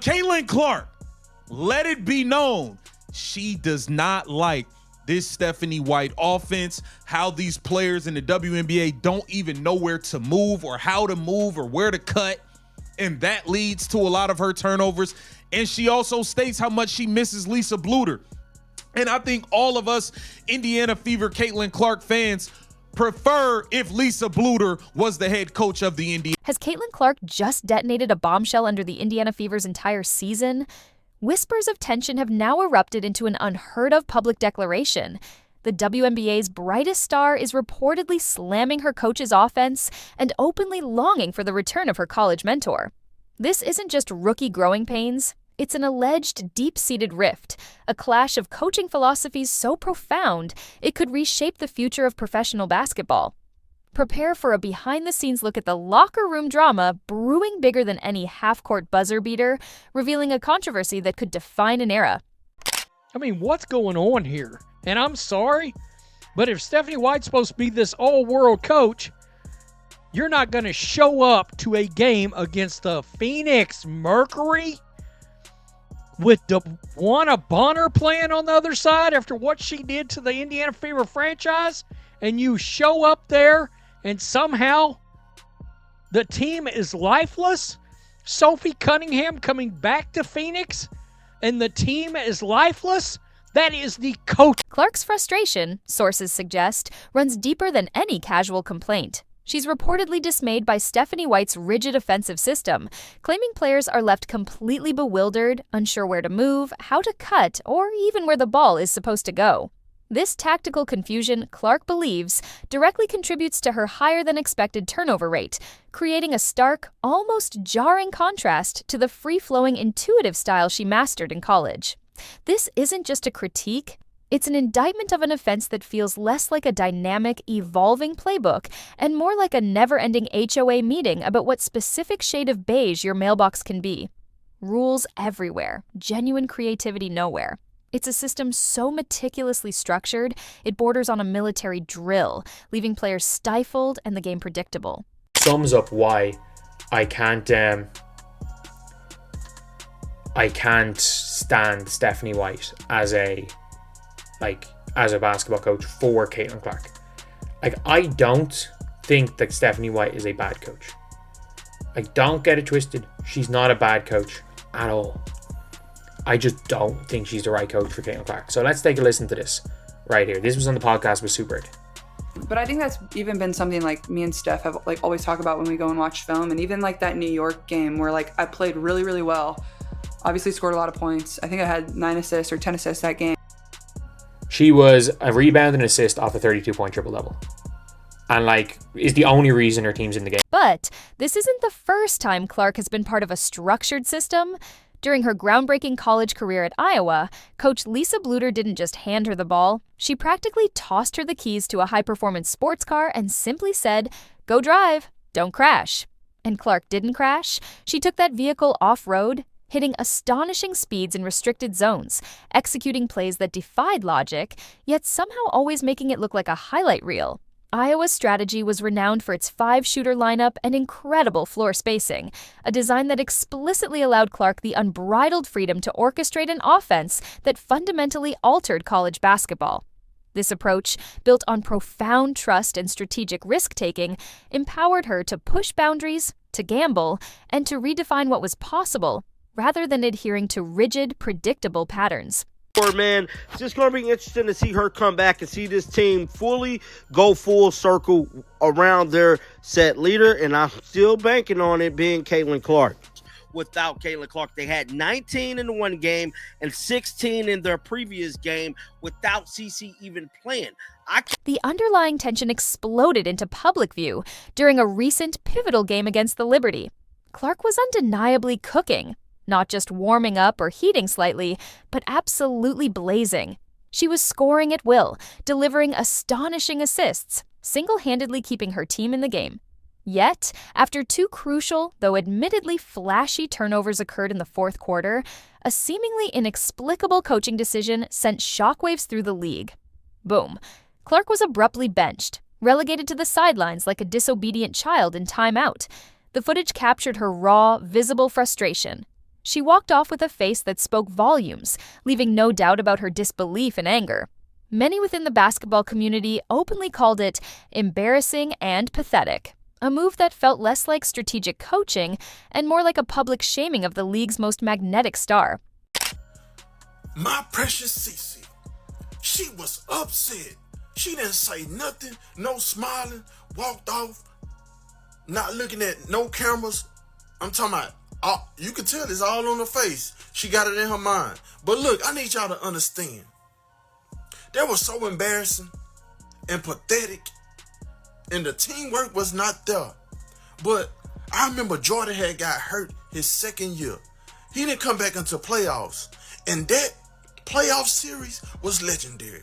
Caitlin Clark, let it be known, she does not like this Stephanie White offense, how these players in the WNBA don't even know where to move or how to move or where to cut. And that leads to a lot of her turnovers. And she also states how much she misses Lisa Bluder. And I think all of us Indiana Fever Caitlin Clark fans prefer if Lisa Bluder was the head coach of the Indiana. Has Caitlin Clark just detonated a bombshell under the Indiana Fever's entire season? Whispers of tension have now erupted into an unheard-of public declaration. The WNBA's brightest star is reportedly slamming her coach's offense and openly longing for the return of her college mentor. This isn't just rookie growing pains. It's an alleged deep-seated rift, a clash of coaching philosophies so profound it could reshape the future of professional basketball. Prepare for a behind-the-scenes look at the locker room drama brewing bigger than any half-court buzzer beater, revealing a controversy that could define an era. I mean, what's going on here? And I'm sorry, but if Stephanie White's supposed to be this all-world coach, you're not going to show up to a game against the Phoenix Mercury with DeWanna Bonner playing on the other side after what she did to the Indiana Fever franchise, and you show up there and somehow the team is lifeless? Sophie Cunningham coming back to Phoenix and the team is lifeless? That is the coach. Clark's frustration, sources suggest, runs deeper than any casual complaint. She's reportedly dismayed by Stephanie White's rigid offensive system, claiming players are left completely bewildered, unsure where to move, how to cut, or even where the ball is supposed to go. This tactical confusion, Clark believes, directly contributes to her higher-than-expected turnover rate, creating a stark, almost jarring contrast to the free-flowing, intuitive style she mastered in college. This isn't just a critique. It's an indictment of an offense that feels less like a dynamic, evolving playbook and more like a never-ending HOA meeting about what specific shade of beige your mailbox can be. Rules everywhere, genuine creativity nowhere. It's a system so meticulously structured, it borders on a military drill, leaving players stifled and the game predictable. Sums up why I can't stand Stephanie White as a basketball coach for Caitlin Clark. I don't think that Stephanie White is a bad coach. Don't get it twisted. She's not a bad coach at all. I just don't think she's the right coach for Caitlin Clark. So let's take a listen to this right here. This was on the podcast with Subert. But I think that's even been something like me and Steph have always talk about when we go and watch film, and even that New York game where I played really, really well. Obviously scored a lot of points. I think I had 9 assists or 10 assists that game. She was a rebound and assist off a 32-point triple-double. And is the only reason her team's in the game. But this isn't the first time Clark has been part of a structured system. During her groundbreaking college career at Iowa, Coach Lisa Bluder didn't just hand her the ball. She practically tossed her the keys to a high-performance sports car and simply said, "Go drive, don't crash." And Clark didn't crash. She took that vehicle off-road, hitting astonishing speeds in restricted zones, executing plays that defied logic, yet somehow always making it look like a highlight reel. Iowa's strategy was renowned for its 5-shooter lineup and incredible floor spacing, a design that explicitly allowed Clark the unbridled freedom to orchestrate an offense that fundamentally altered college basketball. This approach, built on profound trust and strategic risk-taking, empowered her to push boundaries, to gamble, and to redefine what was possible, rather than adhering to rigid, predictable patterns. Man, it's just going to be interesting to see her come back and see this team fully go full circle around their set leader, and I'm still banking on it being Caitlin Clark. Without Caitlin Clark, they had 19 in the one game and 16 in their previous game without CC even playing. The underlying tension exploded into public view during a recent pivotal game against the Liberty. Clark was undeniably cooking. Not just warming up or heating slightly, but absolutely blazing. She was scoring at will, delivering astonishing assists, single-handedly keeping her team in the game. Yet, after 2 crucial, though admittedly flashy turnovers occurred in the fourth quarter, a seemingly inexplicable coaching decision sent shockwaves through the league. Boom. Clark was abruptly benched, relegated to the sidelines like a disobedient child in timeout. The footage captured her raw, visible frustration. She walked off with a face that spoke volumes, leaving no doubt about her disbelief and anger. Many within the basketball community openly called it embarrassing and pathetic, a move that felt less like strategic coaching and more like a public shaming of the league's most magnetic star. My precious Cece, she was upset. She didn't say nothing, no smiling, walked off, not looking at no cameras. I'm talking about, you can tell it's all on her face. She got it in her mind. But look, I need y'all to understand. That was so embarrassing and pathetic, and the teamwork was not there. But I remember Jordan had got hurt his second year. He didn't come back until playoffs, and that playoff series was legendary.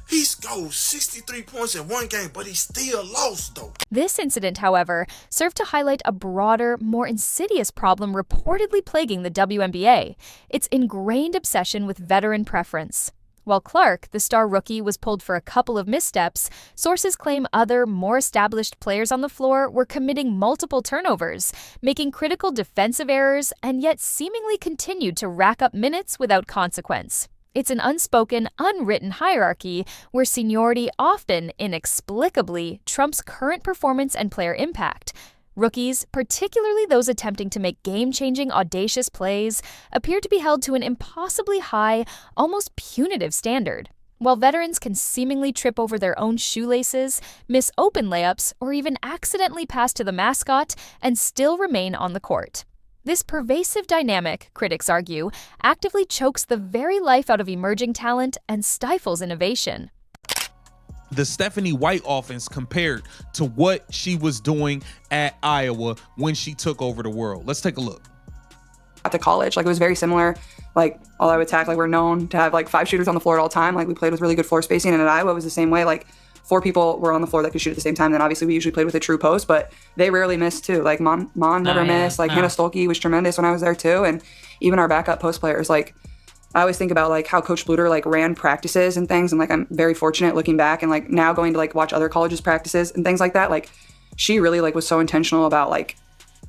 He scored 63 points in one game, but he still lost, though. This incident, however, served to highlight a broader, more insidious problem reportedly plaguing the WNBA, its ingrained obsession with veteran preference. While Clark, the star rookie, was pulled for a couple of missteps, sources claim other, more established players on the floor were committing multiple turnovers, making critical defensive errors, and yet seemingly continued to rack up minutes without consequence. It's an unspoken, unwritten hierarchy where seniority often, inexplicably, trumps current performance and player impact. Rookies, particularly those attempting to make game-changing, audacious plays, appear to be held to an impossibly high, almost punitive standard, while veterans can seemingly trip over their own shoelaces, miss open layups, or even accidentally pass to the mascot and still remain on the court. This pervasive dynamic, critics argue, actively chokes the very life out of emerging talent and stifles innovation. The Stephanie White offense compared to what she was doing at Iowa when she took over the world. Let's take a look. At the college, it was very similar. All out attack, we're known to have 5 shooters on the floor at all time. We played with really good floor spacing, and at Iowa it was the same way. 4 people were on the floor that could shoot at the same time. Then obviously we usually played with a true post, but they rarely missed too. Mon never missed. Hannah Stolke was tremendous when I was there too, and even our backup post players. I always think about how Coach Bluder ran practices and things, and I'm very fortunate looking back and now going to watch other colleges' practices and things like that. She really was so intentional about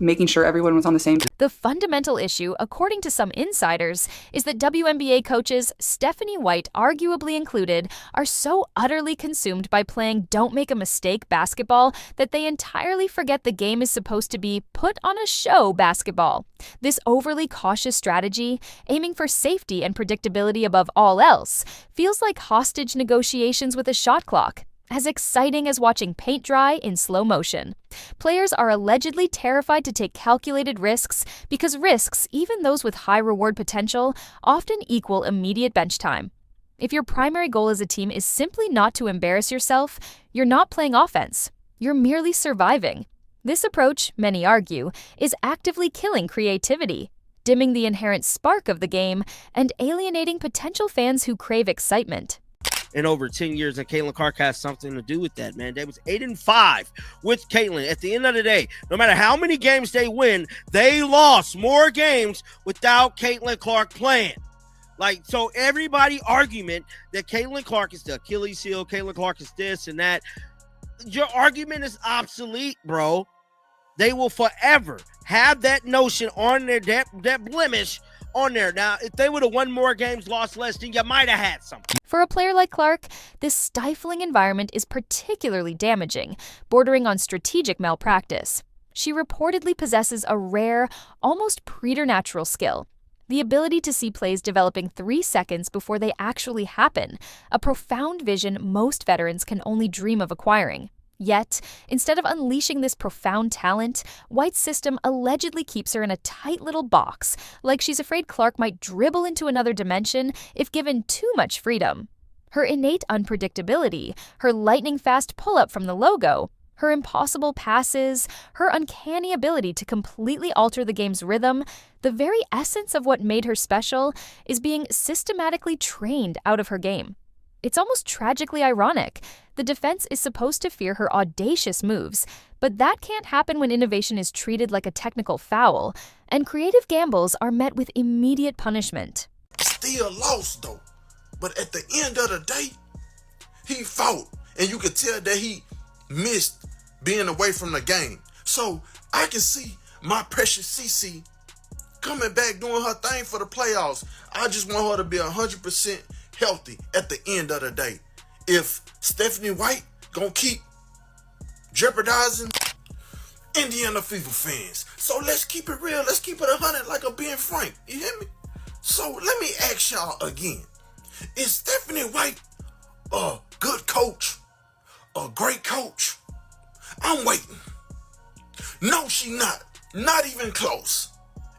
making sure everyone was on the same. The fundamental issue, according to some insiders, is that WNBA coaches, Stephanie White arguably included, are so utterly consumed by playing don't make a mistake basketball that they entirely forget the game is supposed to be put on a show basketball. This overly cautious strategy, aiming for safety and predictability above all else, feels like hostage negotiations with a shot clock. As exciting as watching paint dry in slow motion. Players are allegedly terrified to take calculated risks because risks, even those with high reward potential, often equal immediate bench time. If your primary goal as a team is simply not to embarrass yourself, you're not playing offense. You're merely surviving. This approach, many argue, is actively killing creativity, dimming the inherent spark of the game, and alienating potential fans who crave excitement. In over 10 years, and Caitlin Clark has something to do with that, man. They was 8-5 with Caitlin. At the end of the day, no matter how many games they win, they lost more games without Caitlin Clark playing. So everybody argument that Caitlin Clark is the Achilles heel, Caitlin Clark is this and that, your argument is obsolete, bro. They will forever have that notion on their, that blemish on there. Now, if they would have won more games, lost less, then you might have had something. For a player like Clark, this stifling environment is particularly damaging, bordering on strategic malpractice. She reportedly possesses a rare, almost preternatural skill, the ability to see plays developing 3 seconds before they actually happen, a profound vision most veterans can only dream of acquiring. Yet, instead of unleashing this profound talent, White's system allegedly keeps her in a tight little box, like she's afraid Clark might dribble into another dimension if given too much freedom. Her innate unpredictability, her lightning-fast pull-up from the logo, her impossible passes, her uncanny ability to completely alter the game's rhythm, the very essence of what made her special, is being systematically trained out of her game. It's almost tragically ironic. The defense is supposed to fear her audacious moves, but that can't happen when innovation is treated like a technical foul, and creative gambles are met with immediate punishment. Still lost, though. But at the end of the day, he fought, and you could tell that he missed being away from the game. So I can see my precious CC coming back, doing her thing for the playoffs. I just want her to be 100% healthy at the end of the day. If Stephanie White gonna keep jeopardizing Indiana Fever fans, so let's keep it real. Let's keep it 100 like a Ben Frank. You hear me? So let me ask y'all again. Is Stephanie White a good coach? A great coach? I'm waiting. No, she not. Not even close.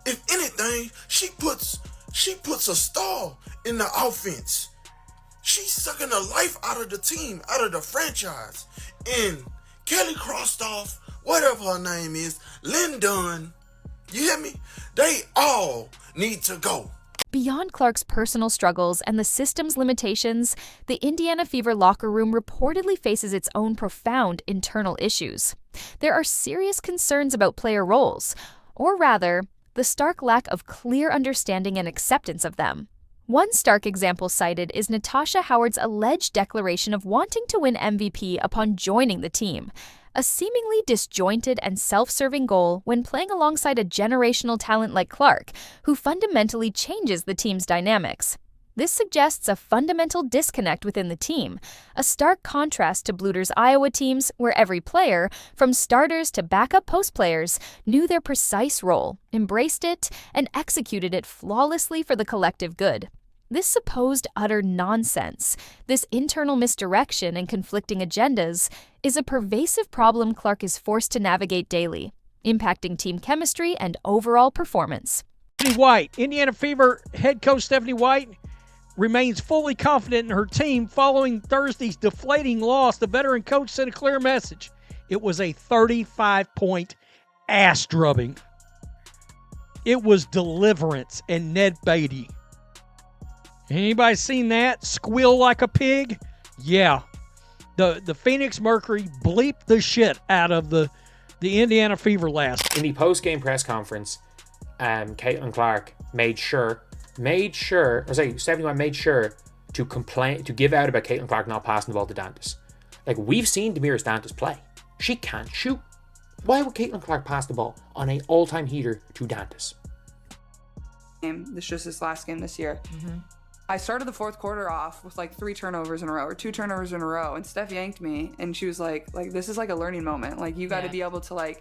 If anything, she puts a star in the offense. She's sucking the life out of the team, out of the franchise. And Kelly Krostoff, whatever her name is, Lynn Dunn, you hear me? They all need to go. Beyond Clark's personal struggles and the system's limitations, the Indiana Fever locker room reportedly faces its own profound internal issues. There are serious concerns about player roles, or rather, the stark lack of clear understanding and acceptance of them. One stark example cited is Natasha Howard's alleged declaration of wanting to win MVP upon joining the team, a seemingly disjointed and self-serving goal when playing alongside a generational talent like Clark, who fundamentally changes the team's dynamics. This suggests a fundamental disconnect within the team, a stark contrast to Bluder's Iowa teams where every player, from starters to backup post players, knew their precise role, embraced it, and executed it flawlessly for the collective good. This supposed utter nonsense, this internal misdirection and conflicting agendas, is a pervasive problem Clark is forced to navigate daily, impacting team chemistry and overall performance. Stephanie White, Indiana Fever head coach Stephanie White, remains fully confident in her team following Thursday's deflating loss. The veteran coach sent a clear message. It was a 35-point ass drubbing. It was deliverance and Ned Beatty. Anybody seen that? Squeal like a pig? Yeah. The Phoenix Mercury bleeped the shit out of the Indiana Fever last. In the post-game press conference, Caitlin Clark Stephanie White made sure to give out about Caitlin Clark not passing the ball to Dantas. Like, we've seen Damiris Dantas play. She can't shoot. Why would Caitlin Clark pass the ball on an all-time heater to Dantas? This last game this year. Mm-hmm. I started the fourth quarter off with like 3 turnovers in a row or 2 turnovers in a row, and Steph yanked me, and she was like this is like a learning moment. Like, you got to be able to, like,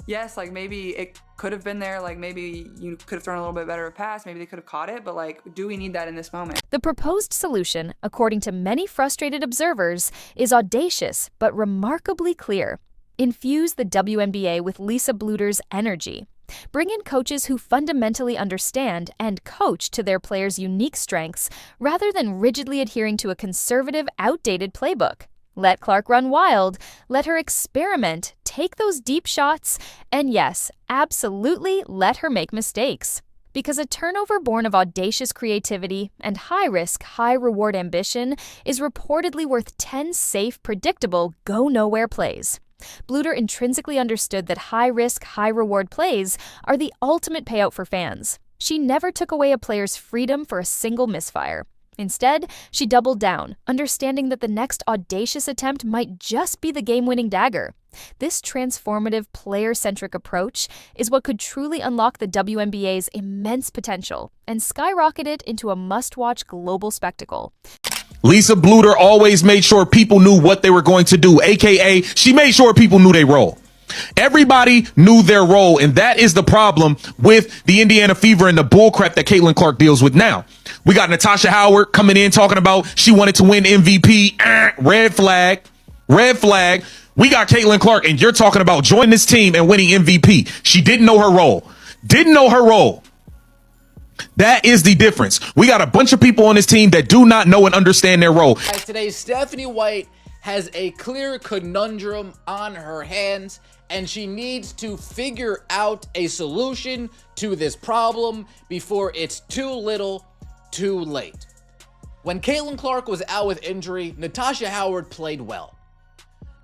yes, like maybe it could have been there, like maybe you could have thrown a little bit better of a pass, maybe they could have caught it, but like, do we need that in this moment? The proposed solution, according to many frustrated observers, is audacious but remarkably clear. Infuse the WNBA with Lisa Bluder's energy. Bring in coaches who fundamentally understand and coach to their players' unique strengths rather than rigidly adhering to a conservative, outdated playbook. Let Clark run wild, let her experiment, take those deep shots, and yes, absolutely let her make mistakes. Because a turnover born of audacious creativity and high-risk, high-reward ambition is reportedly worth 10 safe, predictable, go-nowhere plays. Bluder intrinsically understood that high-risk, high-reward plays are the ultimate payout for fans. She never took away a player's freedom for a single misfire. Instead, she doubled down, understanding that the next audacious attempt might just be the game-winning dagger. This transformative, player-centric approach is what could truly unlock the WNBA's immense potential and skyrocket it into a must-watch global spectacle. Lisa Bluder always made sure people knew what they were going to do, aka she made sure people knew their role. Everybody knew their role, and that is the problem with the Indiana Fever and the bullcrap that Caitlin Clark deals with now. We got Natasha Howard coming in talking about she wanted to win MVP. Red flag. Red flag. We got Caitlin Clark, and you're talking about joining this team and winning MVP. She didn't know her role. Didn't know her role. That is the difference. We got a bunch of people on this team that do not know and understand their role. As today, Stephanie White has a clear conundrum on her hands, and she needs to figure out a solution to this problem before it's too little, too late. When Caitlin Clark was out with injury, Natasha Howard played well.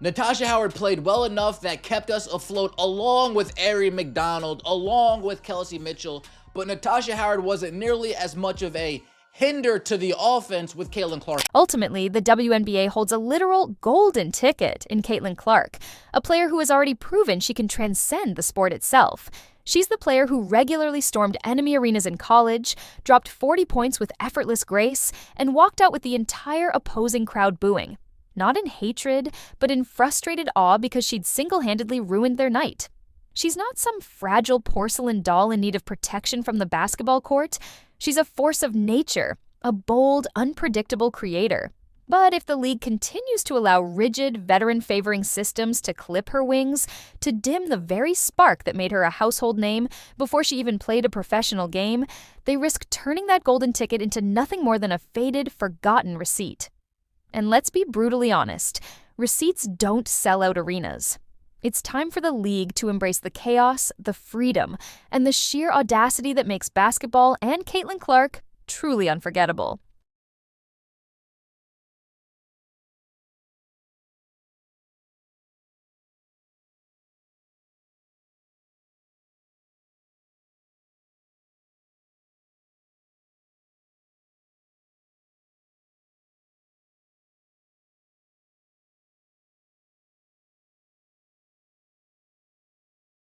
Natasha Howard played well enough that kept us afloat along with Ari McDonald, along with Kelsey Mitchell, but Natasha Howard wasn't nearly as much of a hinder to the offense with Caitlin Clark. Ultimately, the WNBA holds a literal golden ticket in Caitlin Clark, a player who has already proven she can transcend the sport itself. She's the player who regularly stormed enemy arenas in college, dropped 40 points with effortless grace, and walked out with the entire opposing crowd booing. Not in hatred, but in frustrated awe because she'd single-handedly ruined their night. She's not some fragile porcelain doll in need of protection from the basketball court. She's a force of nature, a bold, unpredictable creator. But if the league continues to allow rigid, veteran-favoring systems to clip her wings, to dim the very spark that made her a household name before she even played a professional game, they risk turning that golden ticket into nothing more than a faded, forgotten receipt. And let's be brutally honest, receipts don't sell out arenas. It's time for the league to embrace the chaos, the freedom, and the sheer audacity that makes basketball and Caitlin Clark truly unforgettable.